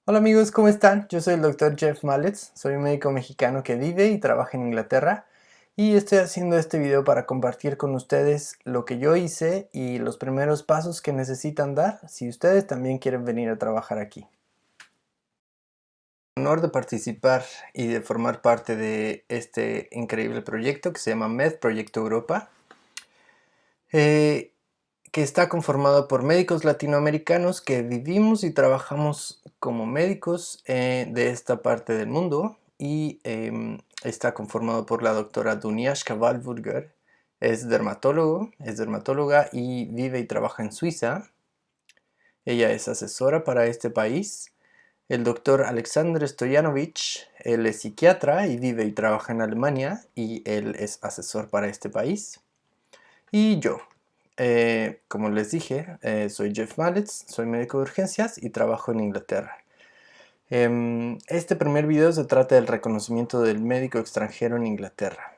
Hola amigos, ¿cómo están? Yo soy el Dr. Jeff Mallets, soy un médico mexicano que vive y trabaja en Inglaterra y estoy haciendo este video para compartir con ustedes lo que yo hice y los primeros pasos que necesitan dar si ustedes también quieren venir a trabajar aquí. El honor de participar y de formar parte de este increíble proyecto que se llama MED, Proyecto Europa, que está conformado por médicos latinoamericanos que vivimos y trabajamos como médicos de esta parte del mundo y está conformado por la doctora Duniashka Valburger, es dermatóloga y vive y trabaja en Suiza. Ella es asesora para este país. El doctor Alexander Stoyanovich, él es psiquiatra y vive y trabaja en Alemania y él es asesor para este país. Y yo, como les dije, soy Jeff Mallets, soy médico de urgencias y trabajo en Inglaterra. Este primer video se trata del reconocimiento del médico extranjero en Inglaterra.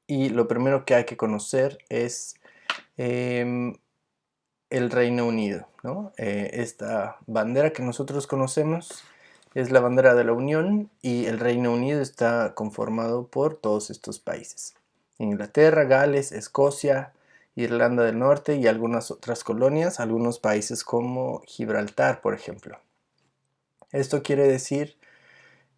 Y lo primero que hay que conocer es em, el Reino Unido, ¿no? Esta bandera que nosotros conocemos es la bandera de la Unión y el Reino Unido está conformado por todos estos países. Inglaterra, Gales, Escocia, Irlanda del Norte y algunas otras colonias, algunos países como Gibraltar, por ejemplo. Esto quiere decir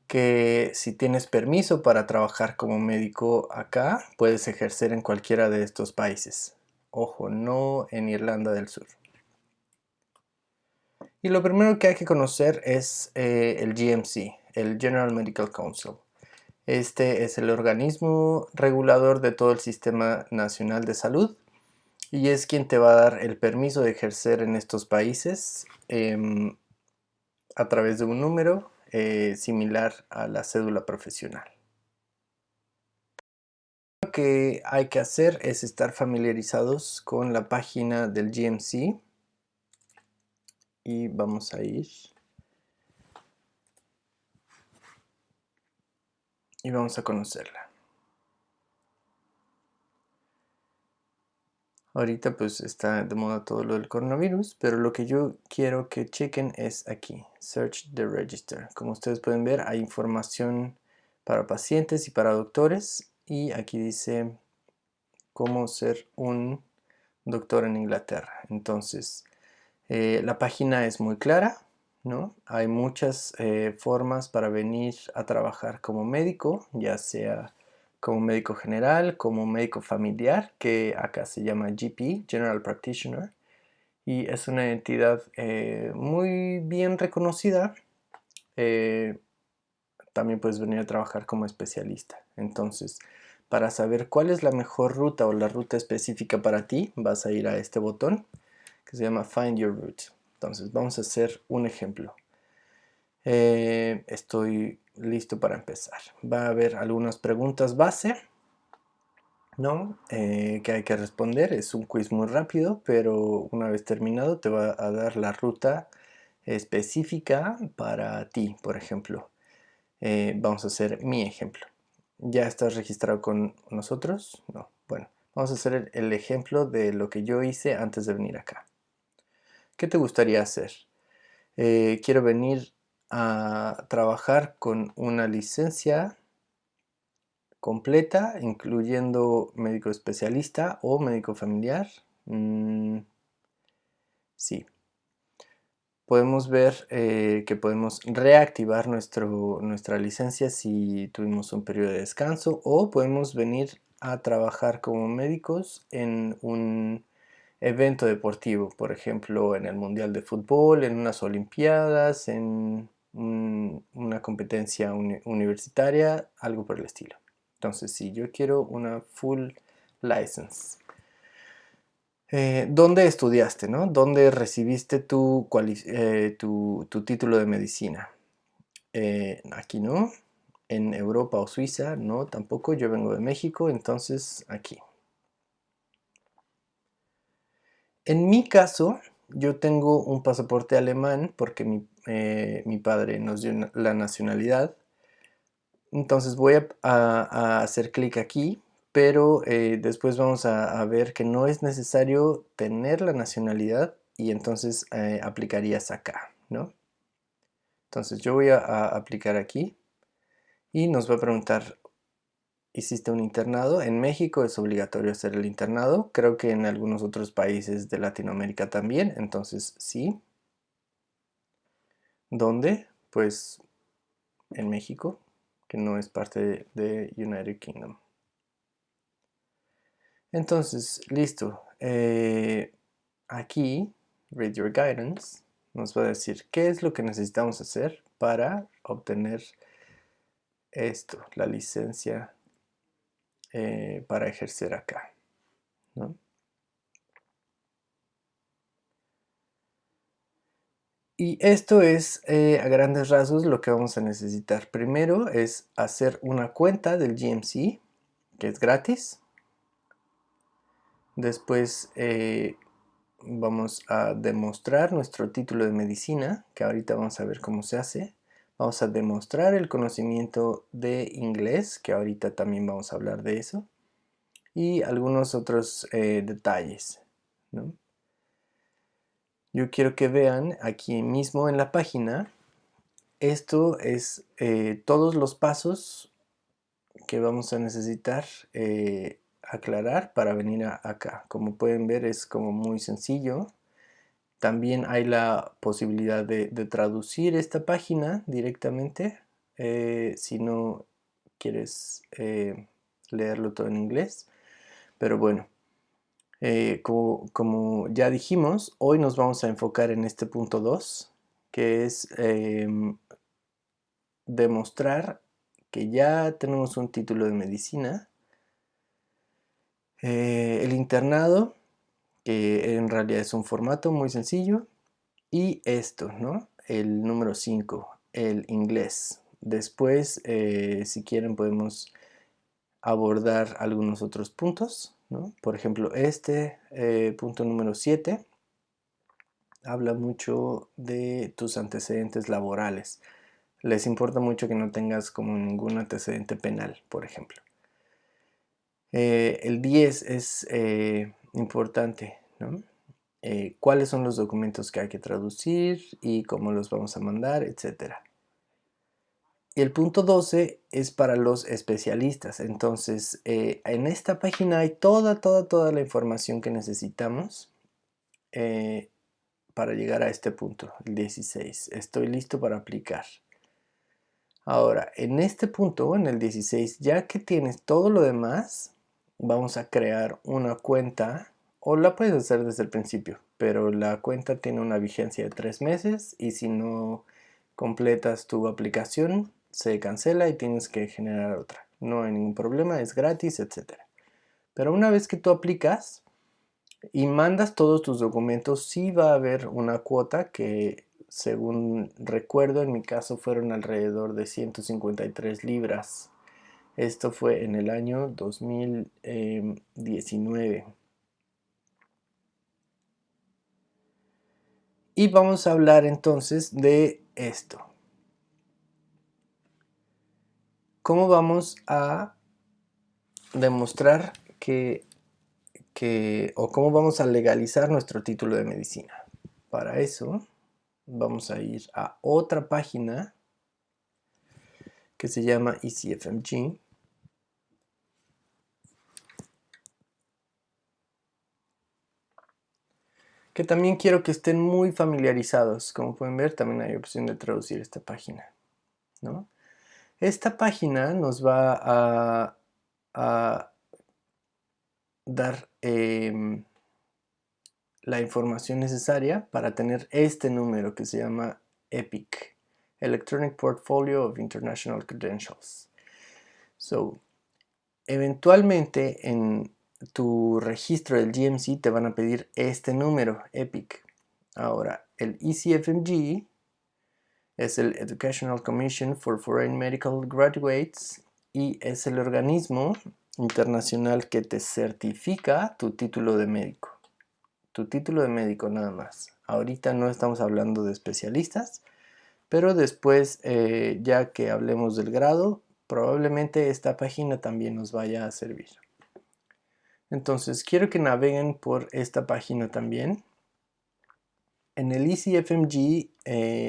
que si tienes permiso para trabajar como médico acá, puedes ejercer en cualquiera de estos países. Ojo, no en Irlanda del Sur. Y lo primero que hay que conocer es el GMC, el General Medical Council. Este es el organismo regulador de todo el Sistema Nacional de Salud y es quien te va a dar el permiso de ejercer en estos países a través de un número similar a la cédula profesional. Lo que hay que hacer es estar familiarizados con la página del GMC y vamos a ir y vamos a conocerla. Ahorita pues está de moda todo lo del coronavirus, pero lo que yo quiero que chequen es aquí, Search the Register. Como ustedes pueden ver, hay información para pacientes y para doctores y aquí dice cómo ser un doctor en Inglaterra. Entonces, la página es muy clara, ¿no? Hay muchas formas para venir a trabajar como médico, ya sea como médico general, como médico familiar, que acá se llama GP, General Practitioner, y es una entidad muy bien reconocida. Eh, También puedes venir a trabajar como especialista. Entonces, para saber cuál es la mejor ruta o la ruta específica para ti, vas a ir a este botón que se llama Find Your Route. Entonces, vamos a hacer un ejemplo. Estoy listo para empezar. Va a haber algunas preguntas base, ¿no? Que hay que responder. Es un quiz muy rápido, pero una vez terminado te va a dar la ruta específica para ti, por ejemplo. Vamos a hacer mi ejemplo. ¿Ya estás registrado con nosotros? No. Bueno, vamos a hacer el ejemplo de lo que yo hice antes de venir acá. ¿Qué te gustaría hacer? Quiero venir a trabajar con una licencia completa, incluyendo médico especialista o médico familiar. Sí. Podemos ver que podemos reactivar nuestra licencia si tuvimos un periodo de descanso o podemos venir a trabajar como médicos en un evento deportivo, por ejemplo en el Mundial de Fútbol, en unas Olimpiadas, en una competencia universitaria, algo por el estilo. Entonces, si yo quiero una full license. ¿Dónde estudiaste, no? ¿Dónde recibiste tu título de medicina? Aquí no. En Europa o Suiza, no, tampoco. Yo vengo de México, entonces aquí. En mi caso, yo tengo un pasaporte alemán porque mi padre nos dio la nacionalidad. Entonces voy a hacer clic aquí, pero después vamos a ver que no es necesario tener la nacionalidad y entonces aplicarías acá, ¿no? Entonces yo voy a aplicar aquí y nos va a preguntar, ¿hiciste un internado? En México es obligatorio hacer el internado, creo que en algunos otros países de Latinoamérica también, entonces sí. ¿Dónde? Pues en México, que no es parte de United Kingdom. Entonces, listo. Aquí, Read Your Guidance, nos va a decir qué es lo que necesitamos hacer para obtener esto, la licencia para ejercer acá, ¿no? Y esto es a grandes rasgos lo que vamos a necesitar. Primero es hacer una cuenta del GMC, que es gratis. Después vamos a demostrar nuestro título de medicina, que ahorita vamos a ver cómo se hace. Vamos a demostrar el conocimiento de inglés, que ahorita también vamos a hablar de eso. Y algunos otros detalles, ¿no? Yo quiero que vean aquí mismo en la página, esto es todos los pasos que vamos a necesitar aclarar para venir acá. Como pueden ver es como muy sencillo. También hay la posibilidad de traducir esta página directamente si no quieres leerlo todo en inglés. Pero bueno, como ya dijimos, hoy nos vamos a enfocar en este punto 2, que es demostrar que ya tenemos un título de medicina. El internado, que en realidad es un formato muy sencillo. Y esto, ¿no? El número 5, el inglés. Después, si quieren, podemos abordar algunos otros puntos, ¿no? Por ejemplo, este punto número 7 habla mucho de tus antecedentes laborales. Les importa mucho que no tengas como ningún antecedente penal, por ejemplo. El 10 es importante, ¿no? Cuáles son los documentos que hay que traducir y cómo los vamos a mandar, etcétera. Y el punto 12 es para los especialistas. Entonces, en esta página hay toda la información que necesitamos eh, para llegar a este punto, el 16. Estoy listo para aplicar. Ahora, en este punto, en el 16, ya que tienes todo lo demás, vamos a crear una cuenta, o la puedes hacer desde el principio, pero la cuenta tiene una vigencia de 3 meses y si no completas tu aplicación, se cancela y tienes que generar otra. No hay ningún problema, es gratis, etc. Pero una vez que tú aplicas y mandas todos tus documentos, sí va a haber una cuota que, según recuerdo, en mi caso fueron alrededor de 153 libras. Esto fue en el año 2019. Y vamos a hablar entonces de esto. ¿Cómo vamos a demostrar o cómo vamos a legalizar nuestro título de medicina? Para eso vamos a ir a otra página que se llama ECFMG. Que también quiero que estén muy familiarizados. Como pueden ver, también hay opción de traducir esta página, ¿no? Esta página nos va a dar la información necesaria para tener este número que se llama EPIC, Electronic Portfolio of International Credentials. So, eventualmente en tu registro del GMC te van a pedir este número, EPIC. Ahora, el ECFMG es el Educational Commission for Foreign Medical Graduates y es el organismo internacional que te certifica tu título de médico. Tu título de médico nada más. Ahorita no estamos hablando de especialistas, pero después, ya que hablemos del grado, probablemente esta página también nos vaya a servir. Entonces, quiero que naveguen por esta página también. En el EasyFMG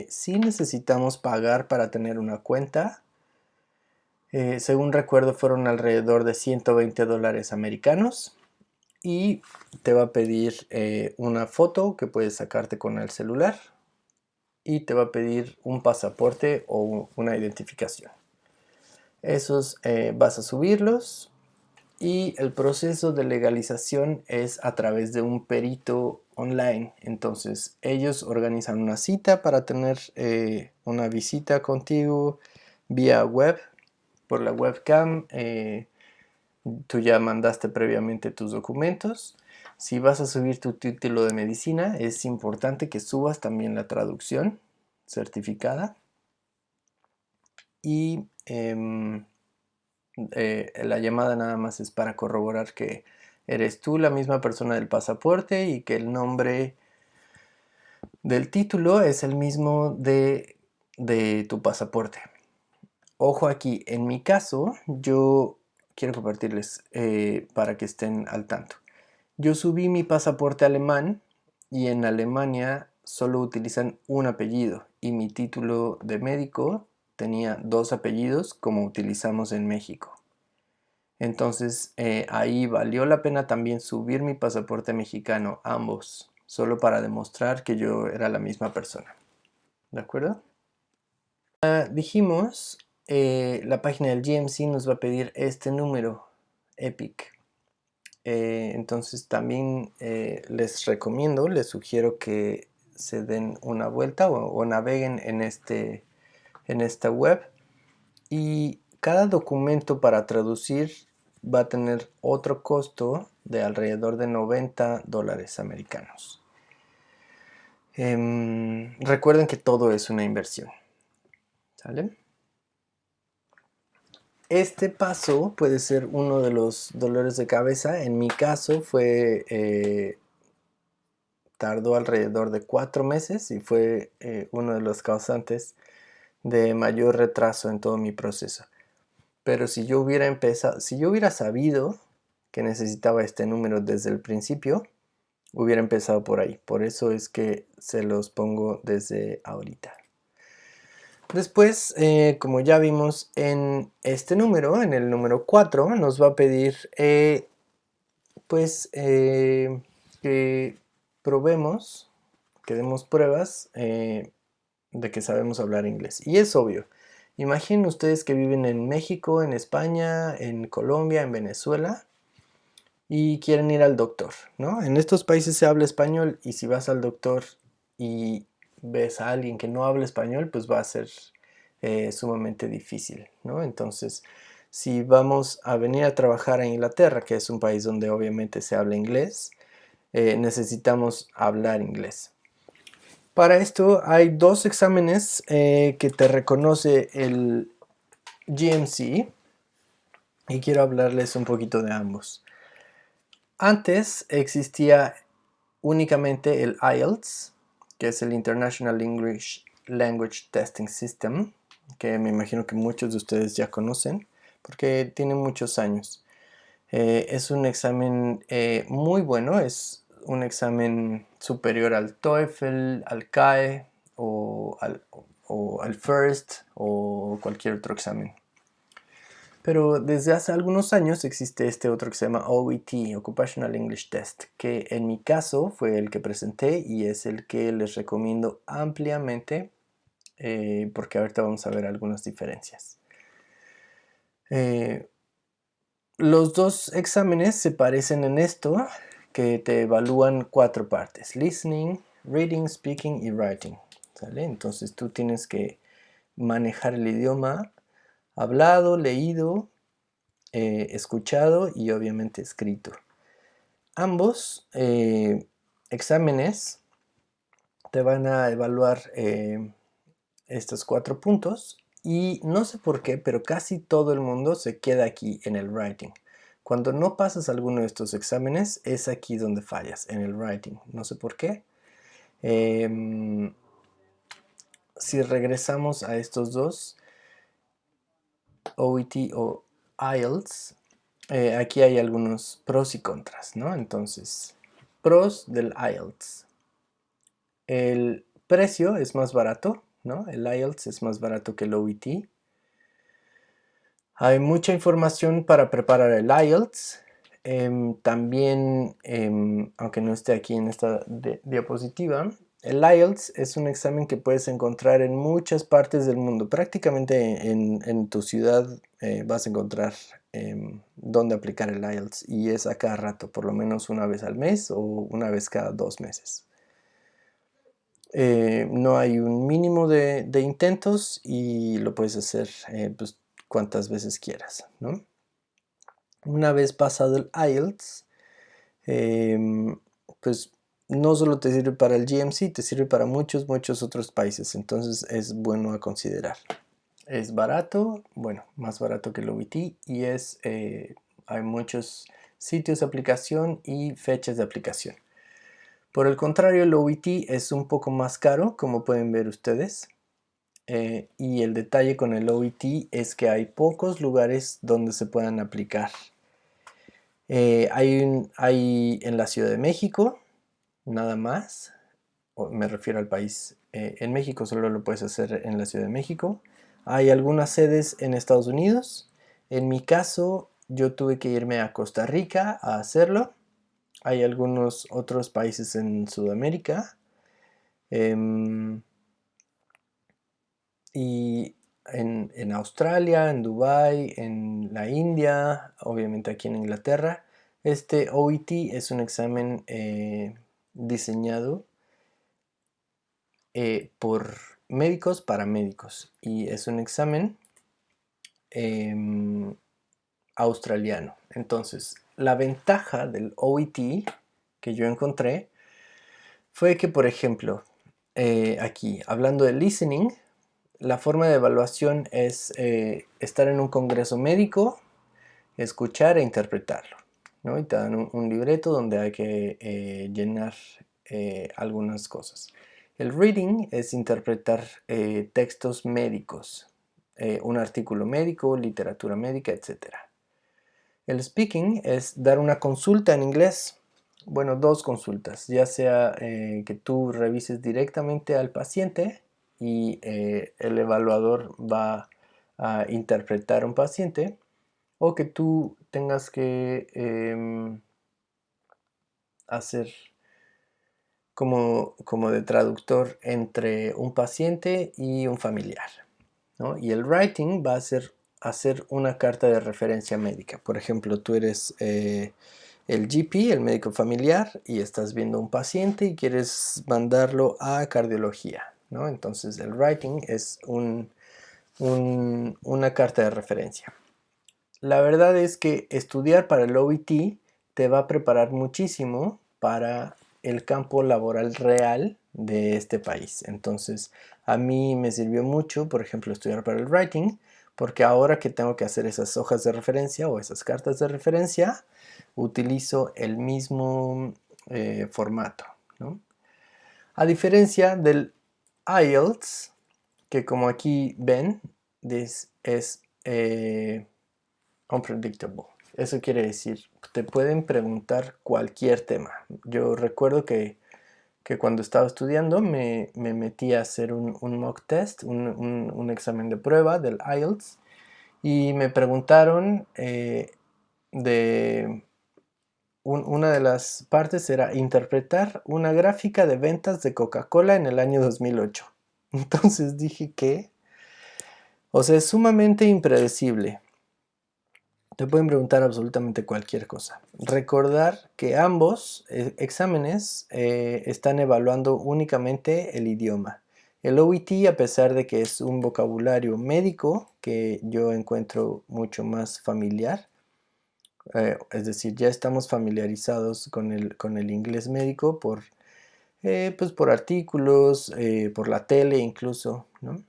sí necesitamos pagar para tener una cuenta. Según recuerdo fueron alrededor de $120 americanos. Y te va a pedir una foto que puedes sacarte con el celular. Y te va a pedir un pasaporte o una identificación. Esos vas a subirlos. Y el proceso de legalización es a través de un perito online. Entonces ellos organizan una cita para tener una visita contigo vía web, por la webcam. Tú ya mandaste previamente tus documentos. Si vas a subir tu título de medicina, es importante que subas también la traducción certificada. Y la llamada nada más es para corroborar que eres tú la misma persona del pasaporte y que el nombre del título es el mismo de tu pasaporte. Ojo aquí, en mi caso, yo quiero compartirles para que estén al tanto. Yo subí mi pasaporte alemán y en Alemania solo utilizan un apellido y mi título de médico tenía 2 apellidos como utilizamos en México. Entonces ahí valió la pena también subir mi pasaporte mexicano, ambos, solo para demostrar que yo era la misma persona. ¿De acuerdo? Dijimos, la página del GMC nos va a pedir este número, EPIC. Entonces también les recomiendo, les sugiero que se den una vuelta o naveguen en esta web. Y cada documento para traducir va a tener otro costo de alrededor de $90 americanos. Recuerden que todo es una inversión. ¿Sale? Este paso puede ser uno de los dolores de cabeza. En mi caso tardó alrededor de 4 meses y fue uno de los causantes de mayor retraso en todo mi proceso. Pero si yo hubiera sabido que necesitaba este número desde el principio, hubiera empezado por ahí. Por eso es que se los pongo desde ahorita. Después, como ya vimos en este número, en el número 4, nos va a pedir que probemos, que demos pruebas de que sabemos hablar inglés. Y es obvio. Imaginen ustedes que viven en México, en España, en Colombia, en Venezuela y quieren ir al doctor, ¿no? En estos países se habla español y si vas al doctor y ves a alguien que no habla español, pues va a ser sumamente difícil, ¿no? Entonces, si vamos a venir a trabajar a Inglaterra, que es un país donde obviamente se habla inglés, necesitamos hablar inglés. Para esto hay 2 exámenes que te reconoce el GMC y quiero hablarles un poquito de ambos. Antes existía únicamente el IELTS, que es el International English Language Testing System, que me imagino que muchos de ustedes ya conocen porque tiene muchos años. Es un examen muy bueno, es un examen superior al TOEFL, al CAE o al FIRST o cualquier otro examen. Pero desde hace algunos años existe este otro que se llama OET, Occupational English Test, que en mi caso fue el que presenté y es el que les recomiendo ampliamente porque ahorita vamos a ver algunas diferencias. Los 2 exámenes se parecen en esto, que te evalúan 4 partes: listening, reading, speaking y writing. ¿Sale? Entonces tú tienes que manejar el idioma hablado, leído, escuchado y obviamente escrito. Ambos exámenes te van a evaluar estos 4 puntos y no sé por qué, pero casi todo el mundo se queda aquí en el writing. Cuando no pasas alguno de estos exámenes es aquí donde fallas, en el writing. No sé por qué. Si regresamos a estos dos, OET o IELTS, aquí hay algunos pros y contras, ¿no? Entonces, pros del IELTS. El precio es más barato, ¿no? El IELTS es más barato que el OET. Hay mucha información para preparar el IELTS. También, aunque no esté aquí en esta diapositiva, el IELTS es un examen que puedes encontrar en muchas partes del mundo. Prácticamente en tu ciudad vas a encontrar dónde aplicar el IELTS, y es a cada rato, por lo menos una vez al mes o una vez cada 2 meses. No hay un mínimo de intentos y lo puedes hacer pues, cuantas veces quieras, ¿no? Una vez pasado el IELTS, pues no solo te sirve para el GMC, te sirve para muchos otros países, entonces es bueno a considerar. Es barato, bueno, más barato que el OET, y hay muchos sitios de aplicación y fechas de aplicación. Por el contrario, el OET es un poco más caro, como pueden ver ustedes. Y el detalle con el OET es que hay pocos lugares donde se puedan aplicar. Hay en la Ciudad de México, nada más. Me refiero al país. En México solo lo puedes hacer en la Ciudad de México. Hay algunas sedes en Estados Unidos. En mi caso, yo tuve que irme a Costa Rica a hacerlo. Hay algunos otros países en Sudamérica. Y en Australia, en Dubái, en la India, obviamente aquí en Inglaterra. Este OET es un examen diseñado por médicos para médicos, y es un examen australiano. Entonces, la ventaja del OET que yo encontré fue que, por ejemplo, aquí, hablando de listening, la forma de evaluación es estar en un congreso médico, escuchar e interpretarlo, ¿no? Y te dan un libreto donde hay que llenar algunas cosas. El reading es interpretar textos médicos, un artículo médico, literatura médica, etc. El speaking es dar una consulta en inglés. Bueno, dos consultas, ya sea que tú revises directamente al paciente y el evaluador va a interpretar un paciente, o que tú tengas que hacer como de traductor entre un paciente y un familiar, ¿no? Y el writing va a ser hacer una carta de referencia médica. Por ejemplo, tú eres el GP, el médico familiar, y estás viendo un paciente y quieres mandarlo a cardiología, ¿no? Entonces el writing es una carta de referencia. La verdad es que estudiar para el OET te va a preparar muchísimo para el campo laboral real de este país. Entonces, a mí me sirvió mucho, por ejemplo, estudiar para el writing, porque ahora que tengo que hacer esas hojas de referencia o esas cartas de referencia, utilizo el mismo formato, ¿no? A diferencia del IELTS, que como aquí ven, es unpredictable. Eso quiere decir, te pueden preguntar cualquier tema. Yo recuerdo que cuando estaba estudiando me metí a hacer un mock test, un examen de prueba del IELTS, y me preguntaron una de las partes era interpretar una gráfica de ventas de Coca-Cola en el año 2008. Entonces dije que, o sea, es sumamente impredecible. Te pueden preguntar absolutamente cualquier cosa. Recordar que ambos exámenes están evaluando únicamente el idioma. El OET, a pesar de que es un vocabulario médico que yo encuentro mucho más familiar, es decir, ya estamos familiarizados con el inglés médico pues por artículos, por la tele incluso, ¿no?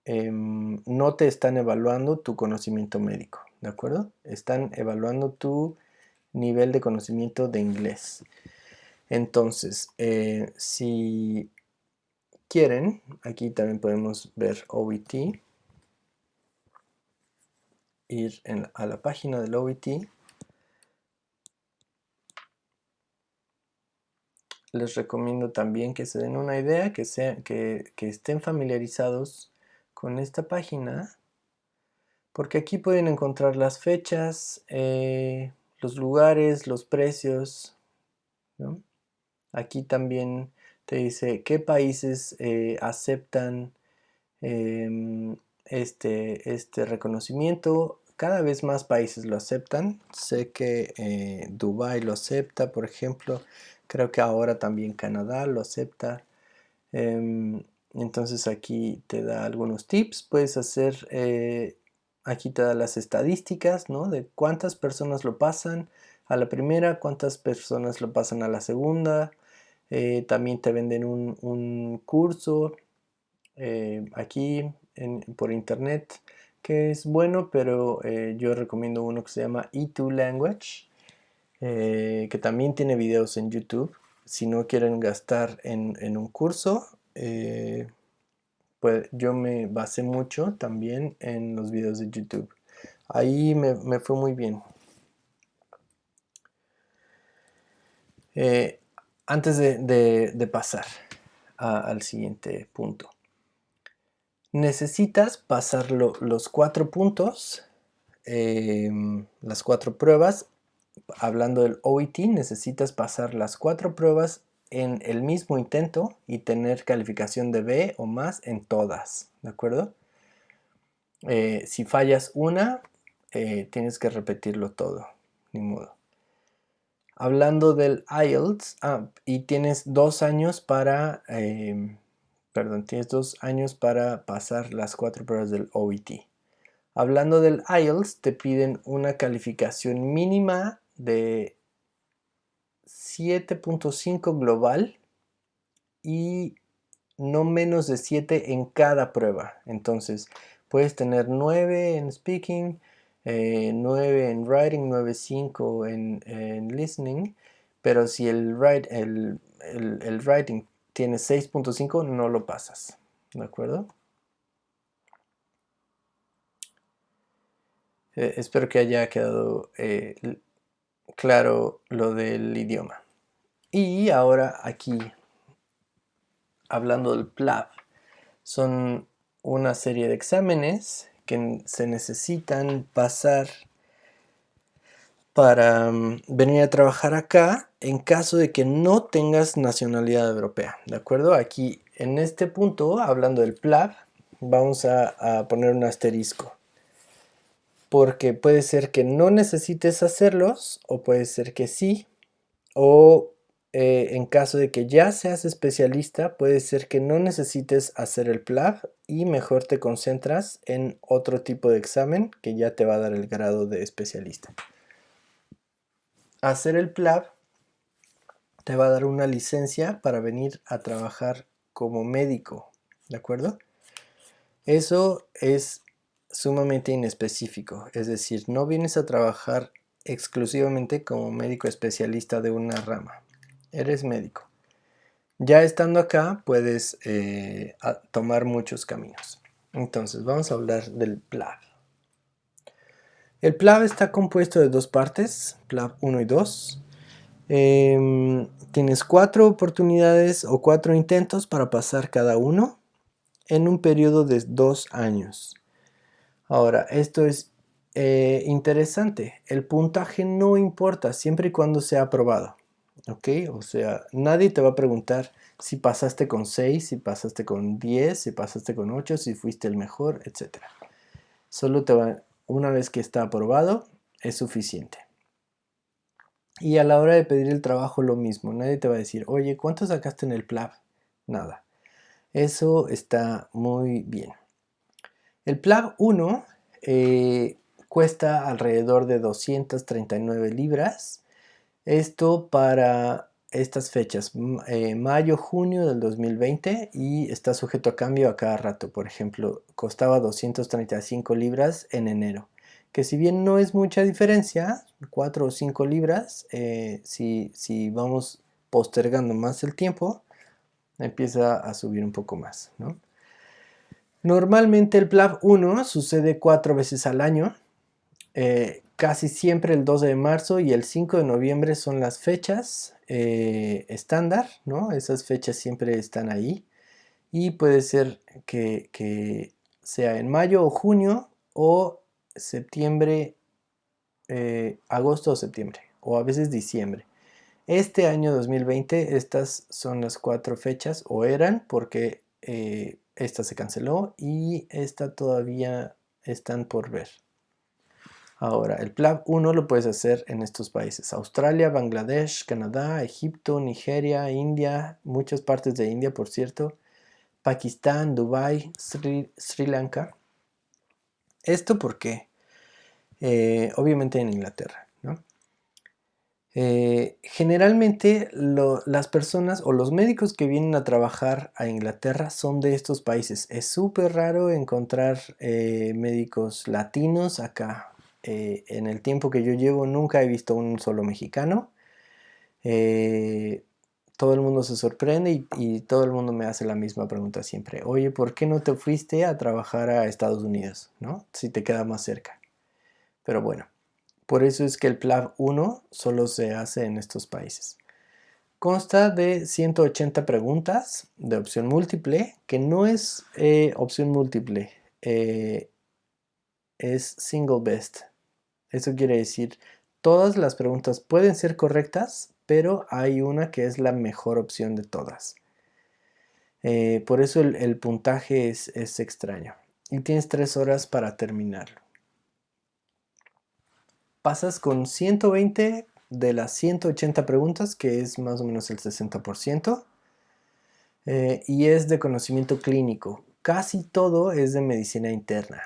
No te están evaluando tu conocimiento médico, ¿de acuerdo? Están evaluando tu nivel de conocimiento de inglés. Entonces, si quieren, aquí también podemos ver OET, ir a la página del OET les recomiendo también que se den una idea, que estén familiarizados con esta página, porque aquí pueden encontrar las fechas, los lugares, los precios, ¿no? Aquí también te dice qué países aceptan este reconocimiento. Cada vez más países lo aceptan. Sé que Dubái lo acepta, por ejemplo. Creo que ahora también Canadá lo acepta. Entonces aquí te da algunos tips. Puedes hacer, aquí te da las estadísticas, ¿no? De cuántas personas lo pasan a la primera, cuántas personas lo pasan a la segunda. También te venden un curso aquí por internet que es bueno, pero yo recomiendo uno que se llama E2 Language, que también tiene videos en YouTube. Si no quieren gastar en un curso, pues yo me basé mucho también en los videos de YouTube. Ahí me fue muy bien. Eh, Antes de pasar al siguiente punto, necesitas pasar los 4 puntos, las 4 pruebas. Hablando del OET, necesitas pasar las 4 pruebas en el mismo intento y tener calificación de B o más en todas, ¿de acuerdo? Si fallas una, tienes que repetirlo todo, ni modo. Hablando del IELTS, y tienes 2 años para, tienes 2 años para pasar las 4 pruebas del OET. Hablando del IELTS, te piden una calificación mínima de 7.5 global y no menos de 7 en cada prueba. Entonces, puedes tener 9 en speaking, 9 en writing, 9.5 en listening, pero si el writing tiene 6.5, no lo pasas, ¿de acuerdo? Espero que haya quedado claro lo del idioma. Y ahora aquí, hablando del PLAB, son una serie de exámenes que se necesitan pasar para venir a trabajar acá en caso de que no tengas nacionalidad europea, ¿de acuerdo? Aquí en este punto, hablando del PLAB, vamos a poner un asterisco, porque puede ser que no necesites hacerlos o puede ser que sí, o en caso de que ya seas especialista, puede ser que no necesites hacer el PLAB y mejor te concentras en otro tipo de examen que ya te va a dar el grado de especialista. Hacer el PLAB te va a dar una licencia para venir a trabajar como médico, ¿de acuerdo? Eso es sumamente inespecífico, es decir, no vienes a trabajar exclusivamente como médico especialista de una rama, eres médico. Ya estando acá puedes tomar muchos caminos. Entonces vamos a hablar del PLAB. El PLAB está compuesto de 2 partes, PLAB 1 y 2. Tienes 4 oportunidades o 4 intentos para pasar cada uno en un periodo de 2 años. Ahora, esto es interesante. El puntaje no importa siempre y cuando sea aprobado. ¿Ok? O sea, nadie te va a preguntar si pasaste con 6, si pasaste con 10, si pasaste con 8, si fuiste el mejor, etc. Solo una vez que está aprobado, es suficiente. Y a la hora de pedir el trabajo lo mismo. Nadie te va a decir, oye, ¿cuánto sacaste en el PLAB? Nada. Eso está muy bien. El PLAB 1 cuesta alrededor de 239 libras. Esto para estas fechas, mayo, junio del 2020, y está sujeto a cambio a cada rato. Por ejemplo, costaba 235 libras en enero, que si bien no es mucha diferencia, 4 o 5 libras, si vamos postergando más el tiempo, empieza a subir un poco más, ¿no? Normalmente el PLAB 1 sucede 4 veces al año. Casi siempre el 12 de marzo y el 5 de noviembre son las fechas. estándar, ¿no? Esas fechas siempre están ahí y puede ser que sea en mayo o junio o septiembre, agosto o septiembre o a veces diciembre. Este año 2020 estas son las 4 fechas o eran porque esta se canceló y esta todavía están por ver. Ahora, el PLAB 1 lo puedes hacer en estos países: Australia, Bangladesh, Canadá, Egipto, Nigeria, India, muchas partes de India, por cierto, Pakistán, Dubái, Sri Lanka. ¿Esto por qué? Obviamente en Inglaterra, ¿no? Generalmente las personas o los médicos que vienen a trabajar a Inglaterra son de estos países. Es súper raro encontrar médicos latinos acá. En el tiempo que yo llevo nunca he visto un solo mexicano. Eh, Todo el mundo se sorprende y todo el mundo me hace la misma pregunta siempre. Oye, ¿por qué no te fuiste a trabajar a Estados Unidos, ¿no? Si te queda más cerca. Pero bueno, por eso es que el PLAB 1 solo se hace en estos países. Consta de 180 preguntas de opción múltiple, que no es opción múltiple, es single best. Eso quiere decir, todas las preguntas pueden ser correctas, pero hay una que es la mejor opción de todas. Por eso el puntaje es extraño. Y tienes 3 horas para terminarlo. Pasas con 120 de las 180 preguntas, que es más o menos el 60%, y es de conocimiento clínico. Casi todo es de medicina interna,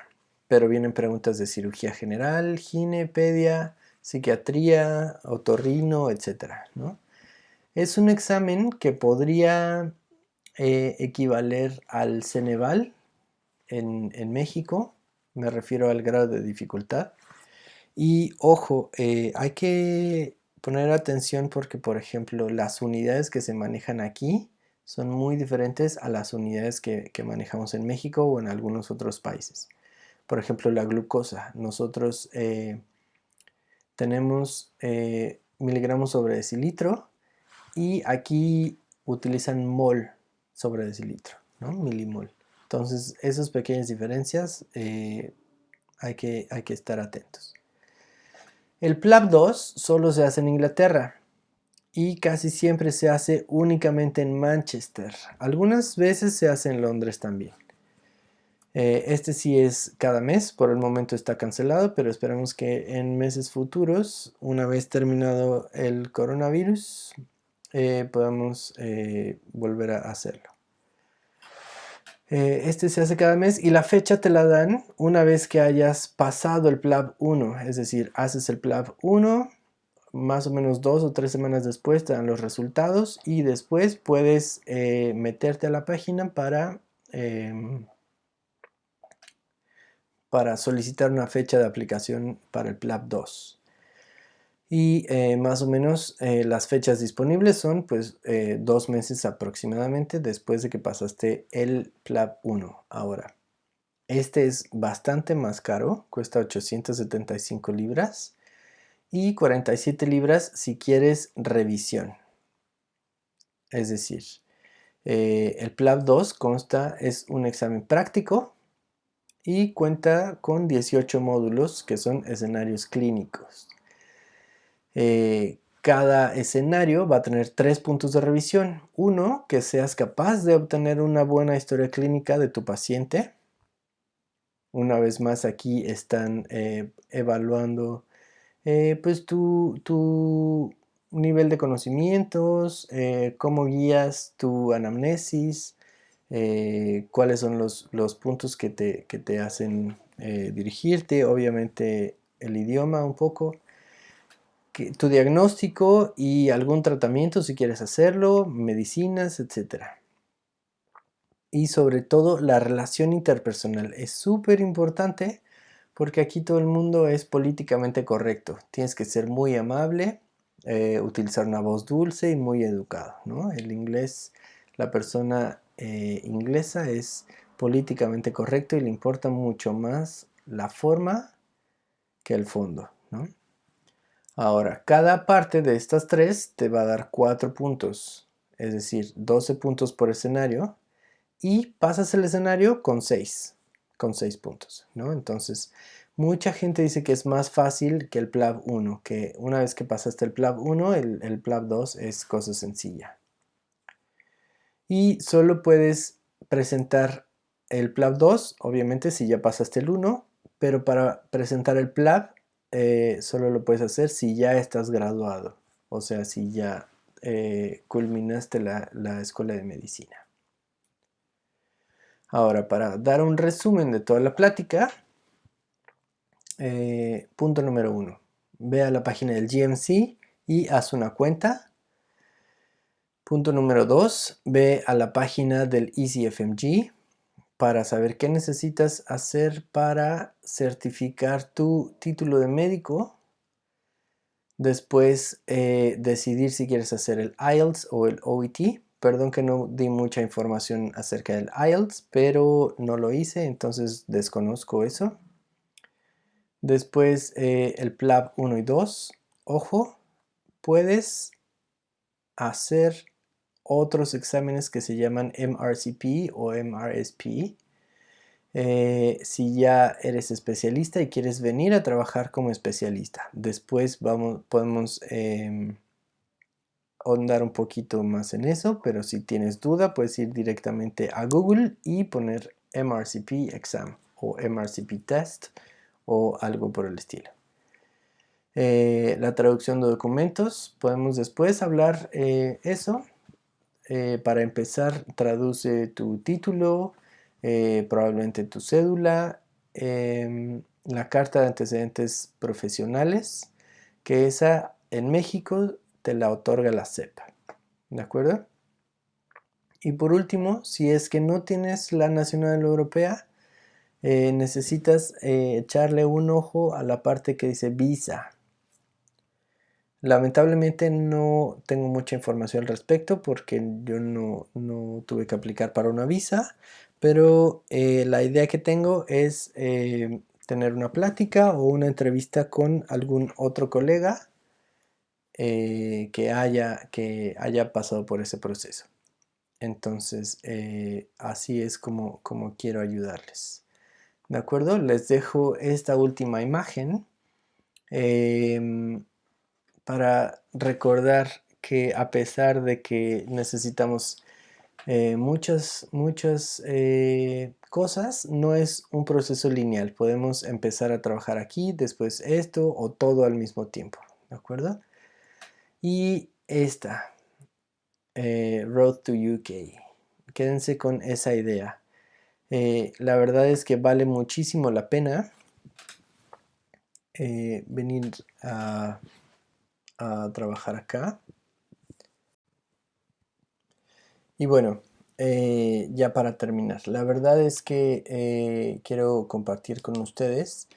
pero vienen preguntas de cirugía general, ginepedia, psiquiatría, otorrino, etcétera, ¿no? Es un examen que podría equivaler al Ceneval en México, me refiero al grado de dificultad. Y ojo, hay que poner atención porque, por ejemplo, las unidades que se manejan aquí son muy diferentes a las unidades que manejamos en México o en algunos otros países. Por ejemplo, la glucosa. Nosotros tenemos miligramos sobre decilitro y aquí utilizan mol sobre decilitro, ¿no? Milimol. Entonces, esas pequeñas diferencias hay que estar atentos. El PLAB 2 solo se hace en Inglaterra y casi siempre se hace únicamente en Manchester. Algunas veces se hace en Londres también. Este sí es cada mes, por el momento está cancelado, pero esperamos que en meses futuros, una vez terminado el coronavirus, podamos volver a hacerlo. Este se hace cada mes y la fecha te la dan una vez que hayas pasado el PLAB 1, es decir, haces el PLAB 1, más o menos 2 o 3 semanas después te dan los resultados y después puedes meterte a la página para solicitar una fecha de aplicación para el PLAB 2. Y más o menos las fechas disponibles son pues 2 meses aproximadamente después de que pasaste el PLAB 1. Ahora, este es bastante más caro, cuesta 875 libras y 47 libras si quieres revisión. Es decir, el PLAB 2 es un examen práctico y cuenta con 18 módulos que son escenarios clínicos. Cada escenario va a tener 3 puntos de revisión. Uno, que seas capaz de obtener una buena historia clínica de tu paciente. Una vez más aquí están evaluando pues tu nivel de conocimientos, cómo guías tu anamnesis, cuáles son los puntos que te hacen dirigirte, obviamente el idioma un poco, tu diagnóstico y algún tratamiento si quieres hacerlo, medicinas, etcétera. Y sobre todo la relación interpersonal es súper importante porque aquí todo el mundo es políticamente correcto. Tienes que ser muy amable, utilizar una voz dulce y muy educado, ¿no? El inglés, la persona inglesa es políticamente correcto y le importa mucho más la forma que el fondo, ¿no? Ahora, cada parte de estas tres te va a dar 4 puntos, es decir, 12 puntos por escenario, y pasas el escenario con 6 puntos, ¿no? Entonces, mucha gente dice que es más fácil que el PLAB 1, que una vez que pasaste el PLAB 1, el PLAB 2 es cosa sencilla. Y solo puedes presentar el PLAB 2, obviamente si ya pasaste el 1, pero para presentar el PLAB solo lo puedes hacer si ya estás graduado, o sea, si ya culminaste la escuela de medicina. Ahora, para dar un resumen de toda la plática, punto número 1, ve a la página del GMC y haz una cuenta. Punto número 2, ve a la página del EasyFMG para saber qué necesitas hacer para certificar tu título de médico. Después decidir si quieres hacer el IELTS o el OET. Perdón que no di mucha información acerca del IELTS, pero no lo hice, entonces desconozco eso. Después el PLAB 1 y 2. Ojo, puedes hacer otros exámenes que se llaman MRCP o MRSP. Si ya eres especialista y quieres venir a trabajar como especialista. Después podemos ahondar un poquito más en eso, pero si tienes duda puedes ir directamente a Google y poner MRCP Exam o MRCP Test o algo por el estilo. La traducción de documentos, podemos después hablar eso. Para empezar, traduce tu título, probablemente tu cédula, la carta de antecedentes profesionales, que esa en México te la otorga la SEP, ¿de acuerdo? Y por último, si es que no tienes la nacional europea, necesitas echarle un ojo a la parte que dice visa. Lamentablemente no tengo mucha información al respecto porque yo no tuve que aplicar para una visa, pero la idea que tengo es tener una plática o una entrevista con algún otro colega que haya pasado por ese proceso. Entonces, así es como quiero ayudarles. ¿De acuerdo? Les dejo esta última imagen. Para recordar que a pesar de que necesitamos muchas cosas, no es un proceso lineal. Podemos empezar a trabajar aquí, después esto o todo al mismo tiempo, ¿de acuerdo? Y esta, Road to UK. Quédense con esa idea. La verdad es que vale muchísimo la pena venir a trabajar acá. Y bueno, ya para terminar, la verdad es que quiero compartir con ustedes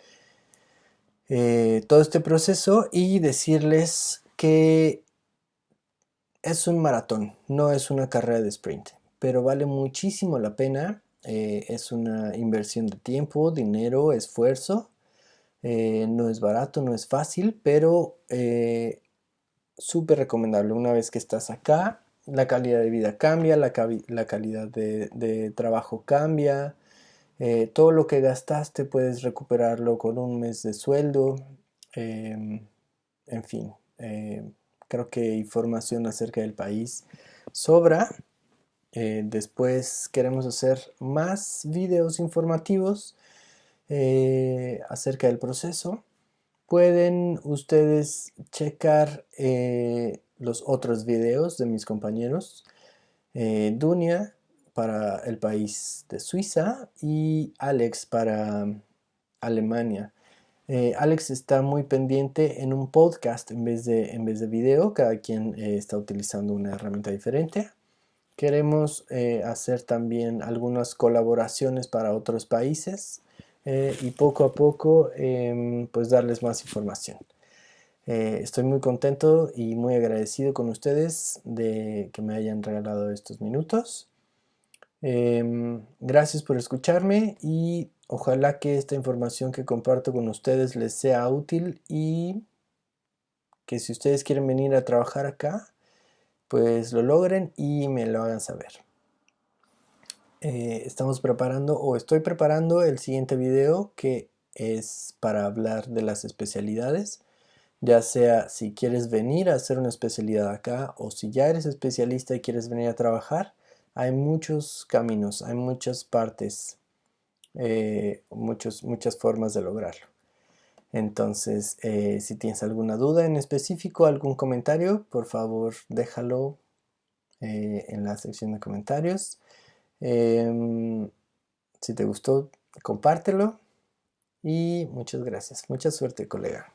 todo este proceso y decirles que es un maratón, no es una carrera de sprint, pero vale muchísimo la pena. Es una inversión de tiempo, dinero, esfuerzo. No es barato, no es fácil, pero súper recomendable. Una vez que estás acá, la calidad de vida cambia, la calidad de trabajo cambia. Todo lo que gastaste puedes recuperarlo con un mes de sueldo. En fin, creo que información acerca del país sobra. Después queremos hacer más videos informativos acerca del proceso. Pueden ustedes checar los otros videos de mis compañeros. Dunia para el país de Suiza y Alex para Alemania. Alex está muy pendiente en un podcast en vez de video. Cada quien está utilizando una herramienta diferente. Queremos hacer también algunas colaboraciones para otros países y poco a poco pues darles más información. Estoy muy contento y muy agradecido con ustedes de que me hayan regalado estos minutos. Gracias por escucharme y ojalá que esta información que comparto con ustedes les sea útil y que si ustedes quieren venir a trabajar acá, pues lo logren y me lo hagan saber. Estamos preparando o estoy preparando el siguiente video, que es para hablar de las especialidades, ya sea si quieres venir a hacer una especialidad acá o si ya eres especialista y quieres venir a trabajar. Hay muchos caminos, hay muchas partes, muchas formas de lograrlo. Entonces, si tienes alguna duda en específico, algún comentario, por favor déjalo en la sección de comentarios. Si te gustó, compártelo y muchas gracias. Mucha suerte, colega.